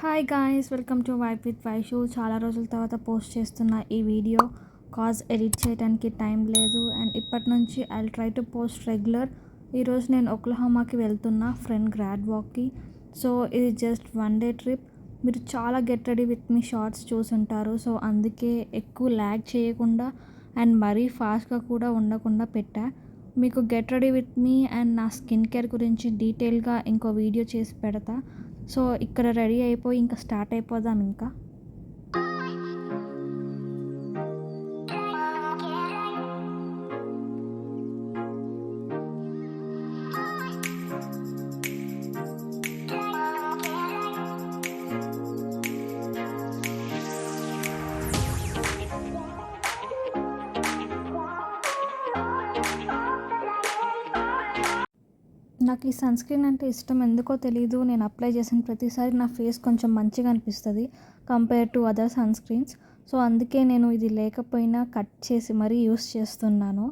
Hi guys, welcome to vibe with Vaishu. చాలా రోజుల తర్వాత పోస్ట్ చేస్తున్న ఈ వీడియో కాజ్ ఎడిట్ చేయడానికి టైం లేదు అండ్ ఇప్పటి నుంచి I try to post regular. ఈరోజు నేను ఒక్లహోమాకి వెళ్తున్నా ఫ్రెండ్ గ్రాడ్ వాక్కి. సో ఇది జస్ట్ 1 డే ట్రిప్. మీరు చాలా get ready with me shorts చూసుంటారు. సో అందుకే ఎక్కువ ల్యాగ్ చేయకుండా అండ్ మరీ ఫాస్ట్గా కూడా ఉండకుండా పెట్టా. మీకు get ready with me and నా స్కిన్ కేర్ గురించి డీటెయిల్గా ఇంకో వీడియో చేసి పెడతా. సో ఇక్కడ రెడీ అయిపోయి ఇంకా స్టార్ట్ అయిపోదాం. ఇంకా నాకు ఈ సన్ స్క్రీన్ అంటే ఇష్టం, ఎందుకో తెలీదు. నేను అప్లై చేసిన ప్రతిసారి నా ఫేస్ కొంచెం మంచిగా అనిపిస్తుంది compare to other sunscreens. So అందుకే నేను ఇది లేకపోయినా కట్ చేసి మరీ యూస్ చేస్తున్నాను.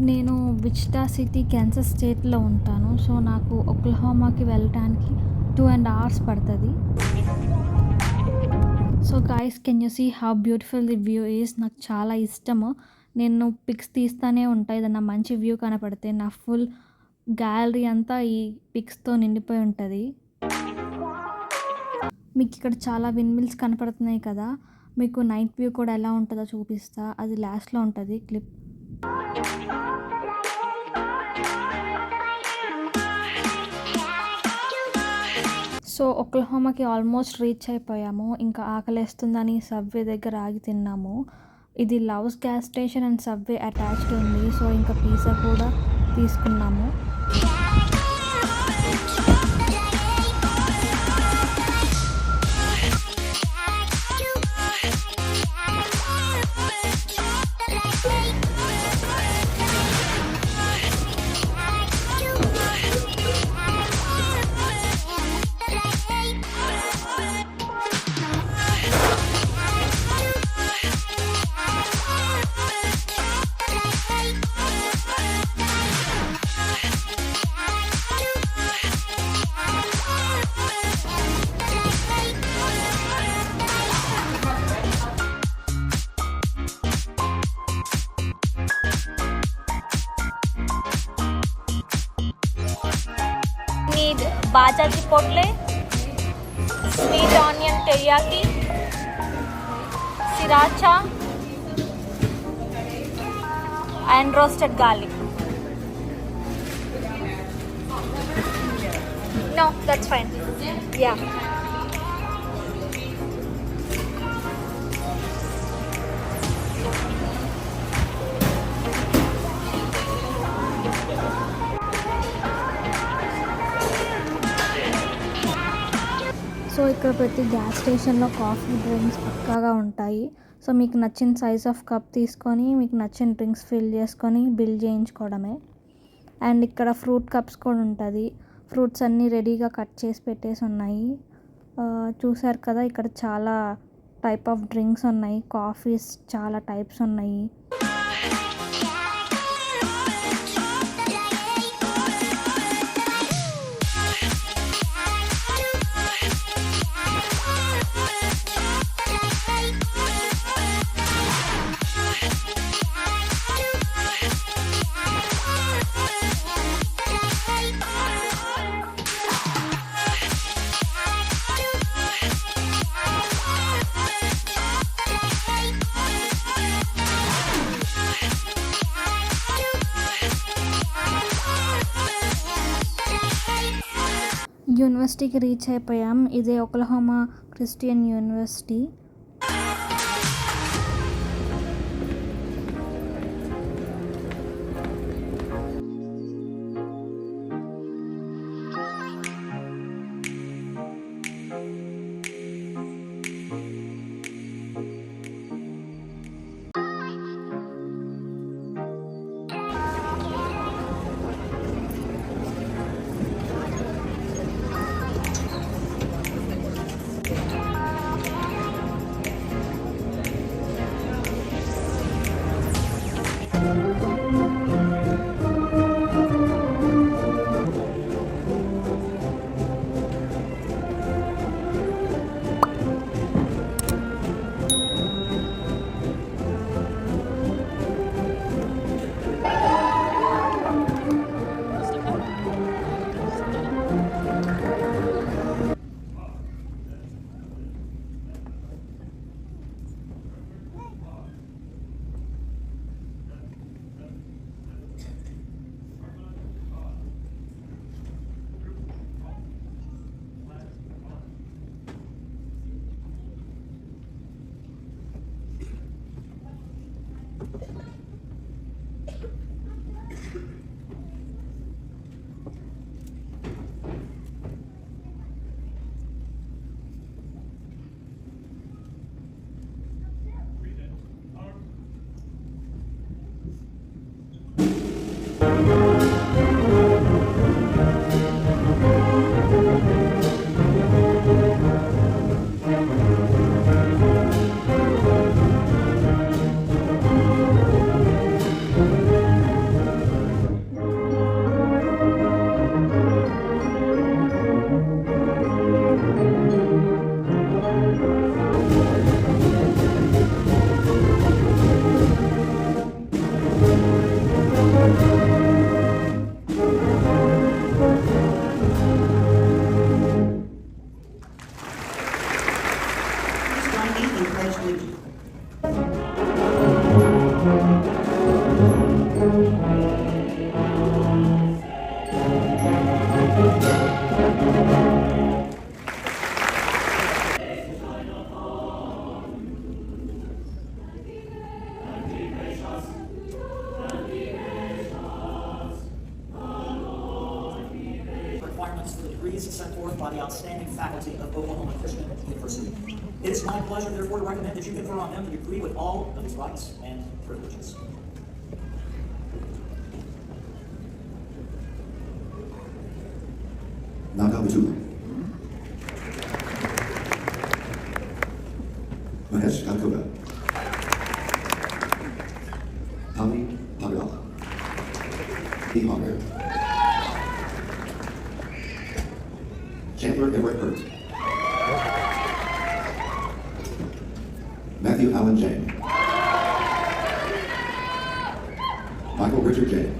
నేను విచిటా సిటీ, కెన్సాస్ స్టేట్లో ఉంటాను. సో నాకు ఒక్లహోమాకి వెళ్ళటానికి 2.5 hours పడుతుంది. So guys, can you see how beautiful the view is. నాకు చాలా ఇష్టము. నేను పిక్స్ తీస్తూనే ఉంటాను. ఏదన్నా మంచి వ్యూ కనపడితే నా ఫుల్ గ్యాలరీ అంతా ఈ పిక్స్తో నిండిపోయి ఉంటుంది. మీకు ఇక్కడ చాలా విండ్ మిల్స్ కనపడుతున్నాయి కదా. మీకు నైట్ వ్యూ కూడా ఎలా ఉంటుందో చూపిస్తా. అది లాస్ట్లో ఉంటుంది క్లిప్. సో ఒక్లహోమాకి ఆల్మోస్ట్ రీచ్ అయిపోయాము. ఇంకా ఆకలేస్తుందని సబ్వే దగ్గర ఆగి తిన్నాము. ఇది loves gas station and subway attached ఉంది. సో ఇంకా పిజ్జా కూడా తీసుకున్నాము. need baja chipotle, sweet onion teriyaki, sriracha, and roasted garlic. No, that's fine. Yeah. So ఇక్కడ ప్రతి గ్యాస్ స్టేషన్లో కాఫీ డ్రింక్స్ పక్కాగా ఉంటాయి. సో మీకు నచ్చిన సైజ్ ఆఫ్ కప్ తీసుకొని మీకు నచ్చిన డ్రింక్స్ ఫిల్ చేసుకొని బిల్ చేయించుకోవడమే. అండ్ ఇక్కడ ఫ్రూట్ కప్స్ కూడా ఉంటుంది. ఫ్రూట్స్ అన్నీ రెడీగా కట్ చేసి పెట్టేసి ఉన్నాయి. చూసారు కదా, ఇక్కడ చాలా టైప్ ఆఫ్ డ్రింక్స్ ఉన్నాయి, కాఫీస్ చాలా టైప్స్ ఉన్నాయి. యూనివర్సిటీకి రీచ్ అయిపోయాం. ఇదే Oklahoma Christian university. For the degrees set forth by the outstanding faculty of Oklahoma Christian University. It is my pleasure, therefore, to recommend that you confer on them the degree with all of its rights and privileges. Nagabatula. Mahesh Kakuda. Tommy Pagala. Dehonger. Chandler Everett Hurt. Matthew Allen Jane. Michael Richard Jane.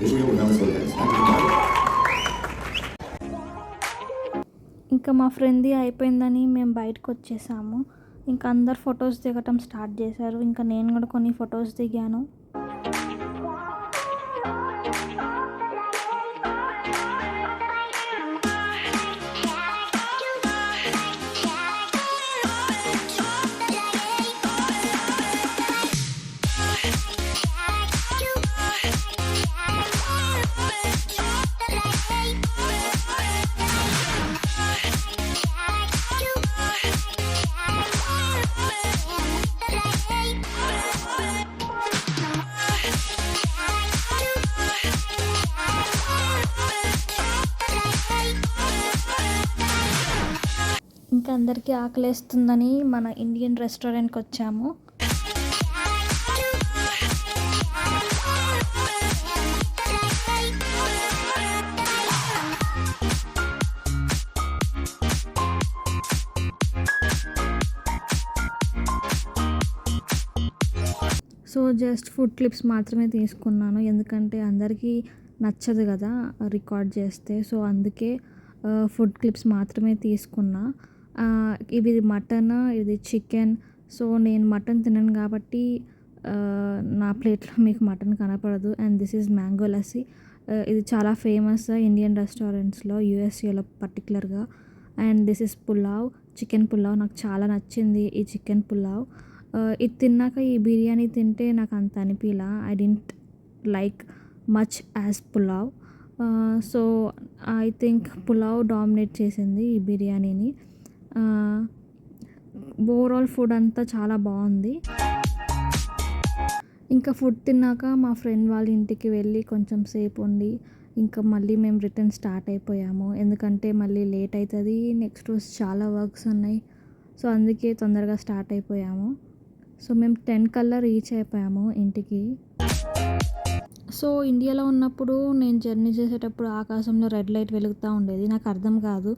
Israel Morales Lopez, actor photographer. ఇంకా మా ఫ్రెండ్ది అయిపోయిందని మేము బయటకు వచ్చేసాము. ఇంకా అందరు photos దిగటం start చేశారు. ఇంకా నేను కూడా కొన్ని ఫొటోస్ దిగాను. ఇంకా అందరికీ ఆకలేస్తుందని మన ఇండియన్ రెస్టారెంట్కి వచ్చాము. సో జస్ట్ ఫుడ్ క్లిప్స్ మాత్రమే తీసుకున్నాను, ఎందుకంటే అందరికీ నచ్చదు కదా రికార్డ్ చేస్తే. సో అందుకే ఫుడ్ క్లిప్స్ మాత్రమే తీసుకున్నా. ఇది మటన్, ఇది చికెన్. సో నేను మటన్ తినను కాబట్టి నా ప్లేట్లో మీకు మటన్ కనపడదు. And this is mango lassi. ఇది చాలా ఫేమస్ ఇండియన్ రెస్టారెంట్స్లో, యూఎస్ఏలో పర్టికులర్గా. And this is pulao, chicken pulao. నాకు చాలా నచ్చింది ఈ చికెన్ పులావ్. ఇది తిన్నాక ఈ బిర్యానీ తింటే నాకు అంత అనిపించలా. I didn't like much as pulao. So I think pulao dominate చేసింది ఈ బిర్యానీని. ఓవరాల్ ఫుడ్ అంతా చాలా బాగుంది. ఇంకా ఫుడ్ తిన్నాక మా ఫ్రెండ్ వాళ్ళ ఇంటికి వెళ్ళి కొంచెం సేపు ఉండి ఇంకా మళ్ళీ మేము రిటర్న్ స్టార్ట్ అయిపోయాము. ఎందుకంటే మళ్ళీ లేట్ అవుతుంది, నెక్స్ట్ రోజు చాలా వర్క్స్ ఉన్నాయి. సో అందుకే తొందరగా స్టార్ట్ అయిపోయాము. సో మేము 10 కల్లా రీచ్ అయిపోయాము ఇంటికి. సో ఇండియాలో ఉన్నప్పుడు నేను జర్నీ చేసేటప్పుడు ఆకాశంలో రెడ్ లైట్ వెలుగుతూ ఉండేది. నాకు అర్థం కాదు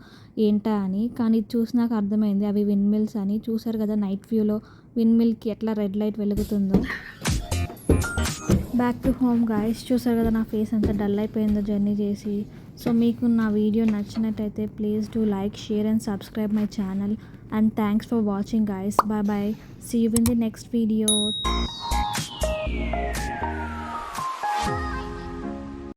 ఏంటా అని, కానీ ఇది చూసి నాకు అర్థమైంది అవి విండ్ మిల్స్ అని. చూసారు కదా నైట్ వ్యూలో విండ్ మిల్కి ఎట్లా రెడ్ లైట్ వెలుగుతుందో. Back to home guys. చూసారు కదా నా ఫేస్ ఎంత డల్ అయిపోయిందో జర్నీ చేసి. సో మీకు నా వీడియో నచ్చినట్టయితే please do like, share and subscribe my channel. And thanks for watching guys. Bye bye. See you in the next video.